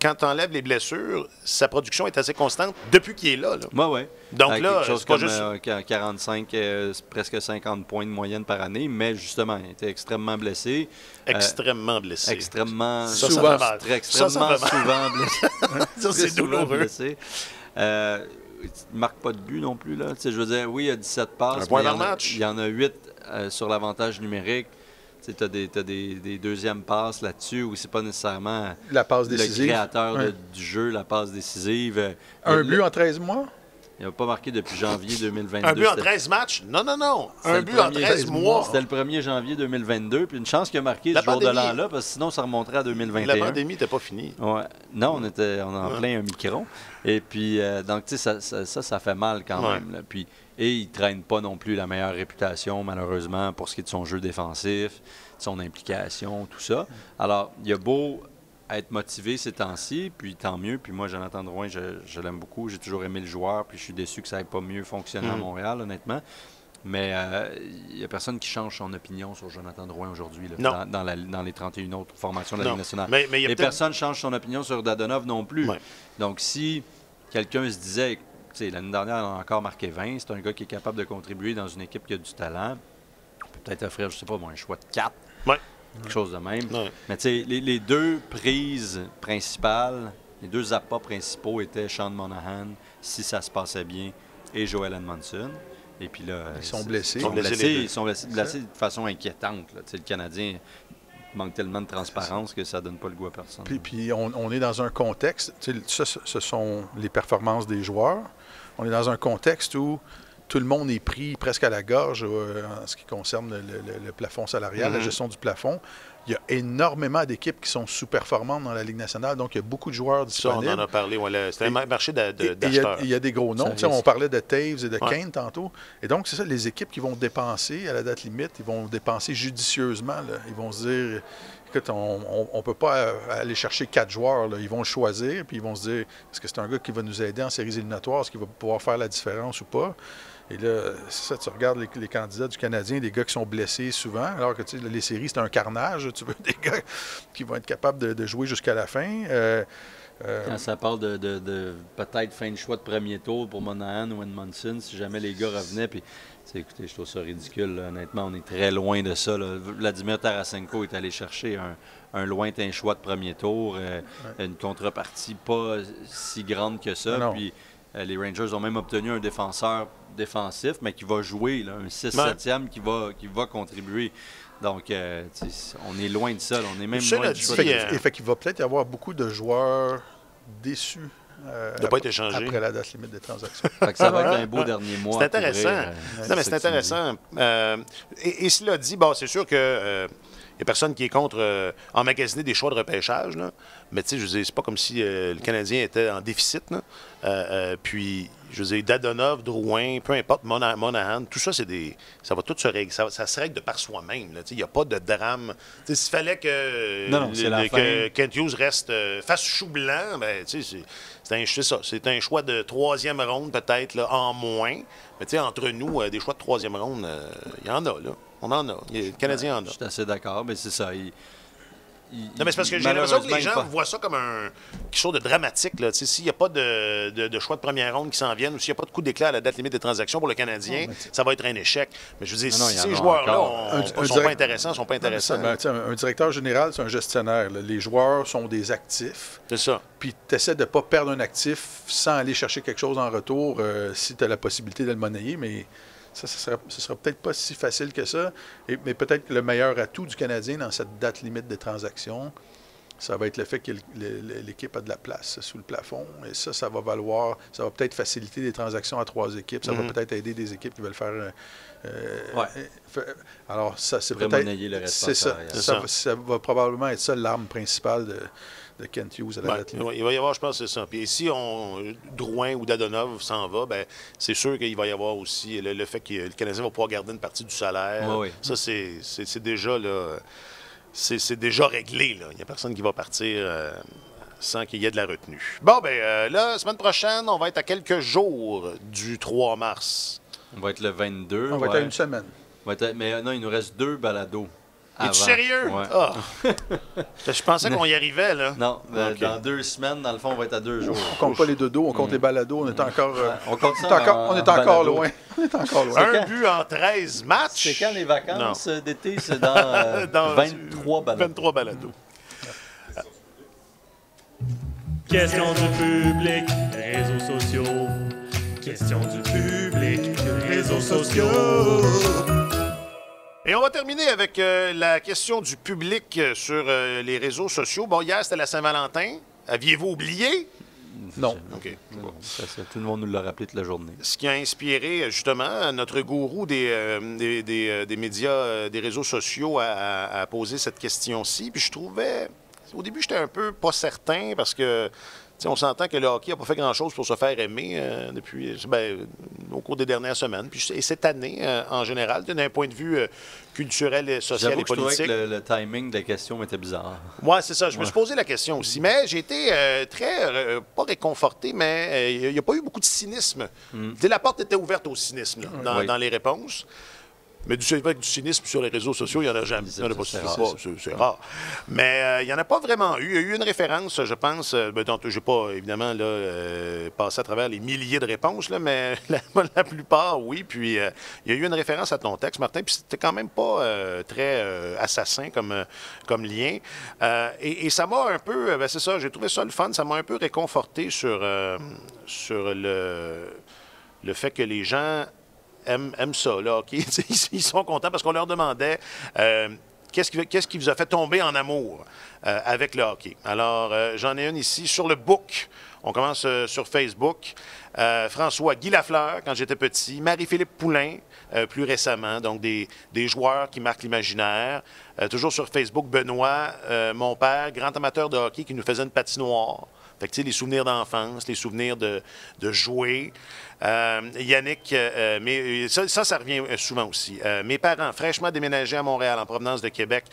quand tu enlèves les blessures, sa production est assez constante depuis qu'il est là. Oui. Donc là, quelque chose c'est pas comme juste... 45, presque 50 points de moyenne par année, mais justement, il était extrêmement blessé. Extrêmement blessé. Extrêmement souvent blessé. Ça, c'est douloureux. Il ne marque pas de but non plus. Là. Je veux dire, oui, il y a 17 passes. Un point par match. Il y en a 8 sur l'avantage numérique. Tu as des deuxièmes passes là-dessus où c'est pas nécessairement la passe décisive. Le créateur du jeu, la passe décisive. Un but en 13 mois? Il n'a pas marqué depuis janvier 2022. Un but en 13 matchs? Non. Un but en 13 mois. C'était le 1er janvier 2022. Puis une chance qu'il a marqué ce jour de l'an-là, parce que sinon, ça remonterait à 2021. La pandémie n'était pas finie. Ouais. Non, on est en plein un micron. Et puis, donc, tu sais, ça fait mal quand même. Là. Puis, et il ne traîne pas non plus la meilleure réputation, malheureusement, pour ce qui est de son jeu défensif, de son implication, tout ça. Alors, il y a beau être motivé ces temps-ci, puis tant mieux. Puis moi, Jonathan Drouin, je l'aime beaucoup. J'ai toujours aimé le joueur, puis je suis déçu que ça n'ait pas mieux fonctionné à Montréal, honnêtement. Mais il n'y a personne qui change son opinion sur Jonathan Drouin aujourd'hui dans les 31 autres formations de la Ligue nationale. Et personne ne change son opinion sur Dadonov non plus. Ouais. Donc, si quelqu'un se disait, l'année dernière, il a encore marqué 20, c'est un gars qui est capable de contribuer dans une équipe qui a du talent, on peut peut-être offrir, je ne sais pas, un choix de 4. Ouais. Quelque chose de même. Ouais. Mais tu sais, les 2 prises principales, les 2 appâts principaux étaient Sean Monahan, si ça se passait bien, et Joel Edmondson. Et puis là, ils sont blessés. Ils sont blessés de façon inquiétante. Là. Le Canadien manque tellement de transparence que ça ne donne pas le goût à personne. Puis on est dans un contexte, ça, ce sont les performances des joueurs. On est dans un contexte où tout le monde est pris presque à la gorge en ce qui concerne le plafond salarial, la gestion du plafond. Il y a énormément d'équipes qui sont sous-performantes dans la Ligue nationale, donc il y a beaucoup de joueurs disponibles. Ça, on en a parlé. C'était un marché d'acheteurs. Il y a des gros noms. On parlait de Taves et de Kane tantôt. Et donc, c'est ça, les équipes qui vont dépenser à la date limite, ils vont dépenser judicieusement. Là. Ils vont se dire, écoute, on ne peut pas aller chercher 4 joueurs. Là. Ils vont le choisir, puis ils vont se dire, est-ce que c'est un gars qui va nous aider en séries éliminatoires? Est-ce qu'il va pouvoir faire la différence ou pas? Et là, c'est ça, tu regardes les candidats du Canadien, des gars qui sont blessés souvent, alors que les séries, c'est un carnage. Tu veux des gars qui vont être capables de jouer jusqu'à la fin. Quand ça parle de peut-être fin de choix de premier tour pour Monahan ou Edmondson, si jamais les gars revenaient, puis écoutez, je trouve ça ridicule. Là. Honnêtement, on est très loin de ça. Là. Vladimir Tarasenko est allé chercher un lointain choix de premier tour, une contrepartie pas si grande que ça. Puis les Rangers ont même obtenu un défenseur défensif, mais qui va jouer, là, un 6-7e qui va contribuer. Donc, on est loin de ça. Là. On est même loin du choix. Fait qu'il va peut-être y avoir beaucoup de joueurs déçus de pas être échangé après la date limite des transactions. Fait que ça va être un beau dernier mois. C'est intéressant. Non, mais c'est intéressant. Et cela dit, c'est sûr que il n'y a personne qui est contre emmagasiner des choix de repêchage. Là. Mais tu sais, je veux dire, c'est pas comme si le Canadien était en déficit. Là. Puis, je veux dire, Dadonov, Drouin, peu importe, Monahan, tout ça, ça va tout se régler. Ça se règle de par soi-même. Il n'y a pas de drame. T'sais, s'il fallait que Kent Hughes reste face chou blanc, ben, tu sais, c'est ça. C'est un choix de 3e ronde, peut-être, là, en moins. Mais tu sais, entre nous, des choix de 3e ronde, il y en a, là. On en a. Le Canadien en a. Je suis assez d'accord, mais c'est ça. Non, mais c'est parce que j'ai l'impression que les gens voient ça comme quelque chose de dramatique. S'il n'y a pas de choix de première ronde qui s'en viennent ou s'il n'y a pas de coup d'éclat à la date limite des transactions pour le Canadien, ça va être un échec. Mais je veux dire, si ces joueurs-là ne sont pas intéressants, sont pas intéressants. Un directeur général, c'est un gestionnaire. Là. Les joueurs sont des actifs. C'est ça. Puis tu essaies de ne pas perdre un actif sans aller chercher quelque chose en retour si tu as la possibilité de le monnayer, mais ce sera peut-être pas si facile que ça. Mais peut-être que le meilleur atout du Canadien dans cette date limite des transactions, ça va être le fait que l'équipe a de la place sous le plafond. Et ça va peut-être faciliter les transactions à 3 équipes. Ça va peut-être aider des équipes qui veulent faire... alors, ça, c'est peut-être... C'est ça. Ça va probablement être ça l'arme principale de Kent Hughes à la date limite. Il va y avoir, je pense, c'est ça. Puis si Drouin ou Dadonov s'en va, ben c'est sûr qu'il va y avoir aussi le fait que le Canadien va pouvoir garder une partie du salaire. Ça, c'est déjà là... C'est déjà réglé. Là. Il n'y a personne qui va partir sans qu'il y ait de la retenue. Bon, la semaine prochaine, on va être à quelques jours du 3 mars. On va être le 22. On va être à une semaine. Mais non, il nous reste 2 balados. Es-tu sérieux? Ouais. Ah. Je pensais qu'on y arrivait, là. Non, dans 2 semaines, dans le fond, on va être à 2 jours. On compte pas les dodos, on compte les balados. On est encore, on compte ça on est encore loin. On est encore loin. Un but en 13 matchs. C'est quand les vacances d'été? C'est dans 23 balados. 23 balados. Question du public, réseaux sociaux. Question du public, réseaux sociaux. Et on va terminer avec la question du public sur les réseaux sociaux. Bon, hier, c'était la Saint-Valentin. Aviez-vous oublié? Non. OK. Bon. Tout le monde nous l'a rappelé toute la journée. Ce qui a inspiré, justement, notre gourou des médias, des réseaux sociaux à poser cette question-ci. Puis je trouvais... Au début, j'étais un peu pas certain parce que... On s'entend que le hockey n'a pas fait grand-chose pour se faire aimer au cours des dernières semaines. Et cette année, en général, d'un point de vue culturel, social et politique. Je trouvais que le timing des questions était bizarre. Oui, c'est ça. Je me suis posé la question aussi. Mais j'ai été pas réconforté, mais il n'y a pas eu beaucoup de cynisme. La porte était ouverte au cynisme dans les réponses. Mais du cynisme sur les réseaux sociaux, il n'y en a jamais. C'est rare. Mais il n'y en a pas vraiment eu. Il y a eu une référence, je pense. Je n'ai pas, évidemment, passé à travers les milliers de réponses, là, mais la plupart, oui. Puis il y a eu une référence à ton texte, Martin. Puis c'était quand même pas très assassin comme lien. Et ça m'a un peu... c'est ça, j'ai trouvé ça le fun. Ça m'a un peu réconforté sur le fait que les gens... aiment ça, là, OK? Ils sont contents parce qu'on leur demandait qu'est-ce qui vous a fait tomber en amour avec le hockey? Alors, j'en ai une ici sur le book. On commence sur Facebook. François, Guy Lafleur, quand j'étais petit. Marie-Philippe Poulain, plus récemment. Donc, des joueurs qui marquent l'imaginaire. Toujours sur Facebook, Benoît, mon père, grand amateur de hockey, qui nous faisait une patinoire. Fait que, tu sais, les souvenirs d'enfance, les souvenirs de jouer. Yannick, mais ça revient souvent aussi. Mes parents, fraîchement déménagés à Montréal en provenance de Québec,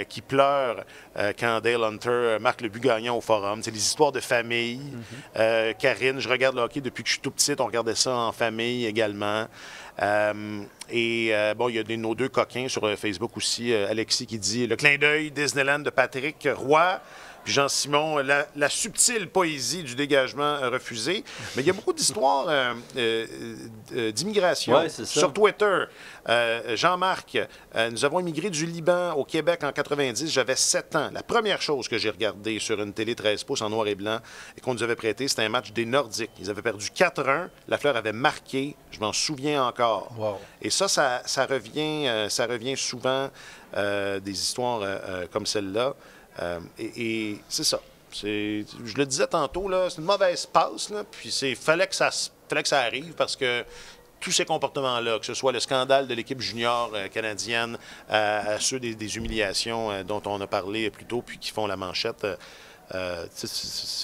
qui pleurent quand Dale Hunter marque le but gagnant au Forum. C'est des histoires de famille. Karine, je regarde le hockey depuis que je suis tout petite. On regardait ça en famille également. Bon, il y a nos deux coquins sur Facebook aussi. Alexis qui dit « Le clin d'œil Disneyland de Patrick Roy ». Puis Jean-Simon, la subtile poésie du dégagement refusé. Mais il y a beaucoup d'histoires d'immigration sur Twitter. Jean-Marc, nous avons immigré du Liban au Québec en 90. J'avais 7 ans. La première chose que j'ai regardée sur une télé 13 pouces en noir et blanc et qu'on nous avait prêté, c'était un match des Nordiques. Ils avaient perdu 4-1. Lafleur avait marqué. Je m'en souviens encore. Wow. Et ça revient souvent, des histoires comme celle-là. Et c'est ça. Je le disais tantôt, là, c'est une mauvaise passe, là, puis fallait que ça arrive parce que tous ces comportements-là, que ce soit le scandale de l'équipe junior canadienne, à ceux des humiliations dont on a parlé plus tôt, puis qui font la manchette,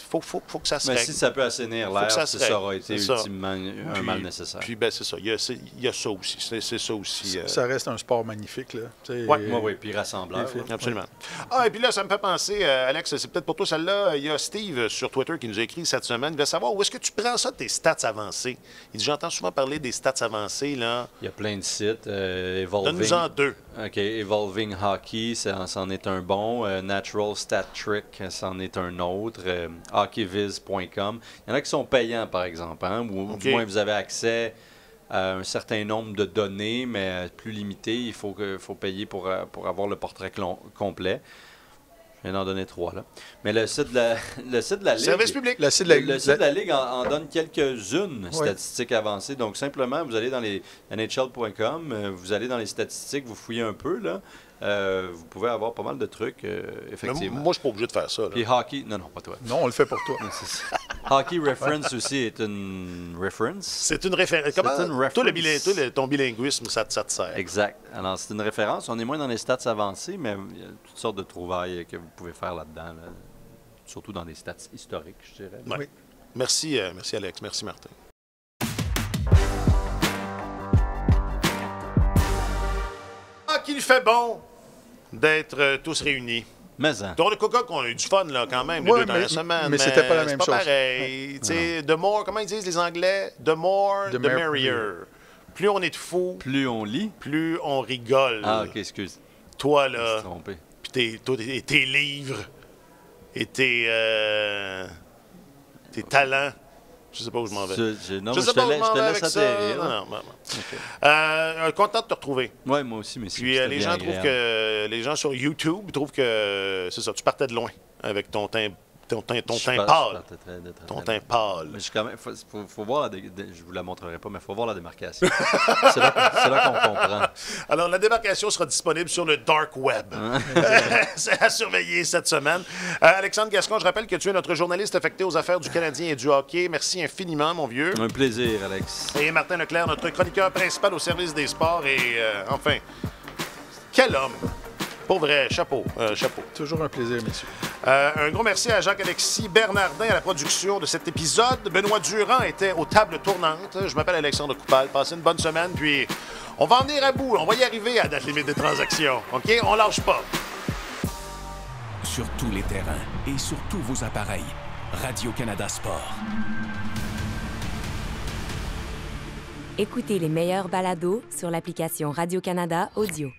faut que ça se règle. Mais si ça peut assainir l'air, ça aura été ultimement un mal nécessaire. Puis, c'est ça. Il y a ça aussi. C'est ça aussi. Ça reste un sport magnifique, là. Oui, puis rassembleur. Absolument. Ah, et puis là, ça me fait penser, Alex, c'est peut-être pour toi celle-là. Il y a Steve sur Twitter qui nous a écrit cette semaine. Il veut savoir où est-ce que tu prends ça, tes stats avancées. Il dit, j'entends souvent parler des stats avancées, là. Il y a plein de sites. Evolving. Donne-nous-en 2. OK. Evolving Hockey, c'en est un bon. Natural Stat Trick, c'en est un autre. Hockeyviz.com. Il y en a qui sont payants, par exemple, hein, ou du moins vous avez accès à un certain nombre de données, mais plus limité. Il faut payer pour avoir le portrait complet. Je viens d'en donner 3, là. Mais le site de la Ligue... Service public. Le site de la Ligue en donne quelques-unes statistiques avancées. Donc, simplement, vous allez dans les NHL.com, vous allez dans les statistiques, vous fouillez un peu, là. Vous pouvez avoir pas mal de trucs, effectivement. Moi, je suis pas obligé de faire ça. Là. Puis Hockey... Non, pas toi. Non, on le fait pour toi. Hockey Reference aussi est une reference. C'est une référence. Comment? Toi, ton bilinguisme, ça te sert. Exact. Alors, c'est une référence. On est moins dans les stats avancées, mais il y a toutes sortes de trouvailles que vous pouvez faire là-dedans. Là. Surtout dans des stats historiques, je dirais. Ouais. Oui. Merci, Alex. Merci, Martin. Ah, qu'il fait bon d'être tous réunis. Mais hein. Tour de Coca, qu'on a eu du fun, là, quand même, les 2 dernières semaines. Mais c'était pas la même chose. C'est pas pareil. The more, comment ils disent les Anglais? The more, the merrier. Plus on est de fous. Plus on lit. Plus on rigole. Ah, OK, excuse. Toi, là. Puis tes livres. Et tes talents. Je sais pas où je m'en vais. Je sais pas où je m'en vais avec ça. Non. Okay. Content de te retrouver. Oui, moi aussi, mais puis les gens sur YouTube trouvent que c'est ça, tu partais de loin avec ton teint pâle. Ton teint pâle. Mais quand même, faut voir, je vous la montrerai pas, mais il faut voir la démarcation. c'est là qu'on comprend. Alors, la démarcation sera disponible sur le Dark Web. C'est à surveiller cette semaine. Alexandre Gascon, je rappelle que tu es notre journaliste affecté aux affaires du Canadien et du hockey. Merci infiniment, mon vieux. Un plaisir, Alex. Et Martin Leclerc, notre chroniqueur principal au service des sports. Et enfin, quel homme! Pour vrai, chapeau. Toujours un plaisir, messieurs. Un gros merci à Jacques-Alexis Bernardin à la production de cet épisode. Benoît Durand était aux tables tournantes. Je m'appelle Alexandre Coupal. Passez une bonne semaine, puis on va en venir à bout. On va y arriver à la date limite des transactions. OK? On lâche pas. Sur tous les terrains et sur tous vos appareils, Radio-Canada Sport. Écoutez les meilleurs balados sur l'application Radio-Canada Audio.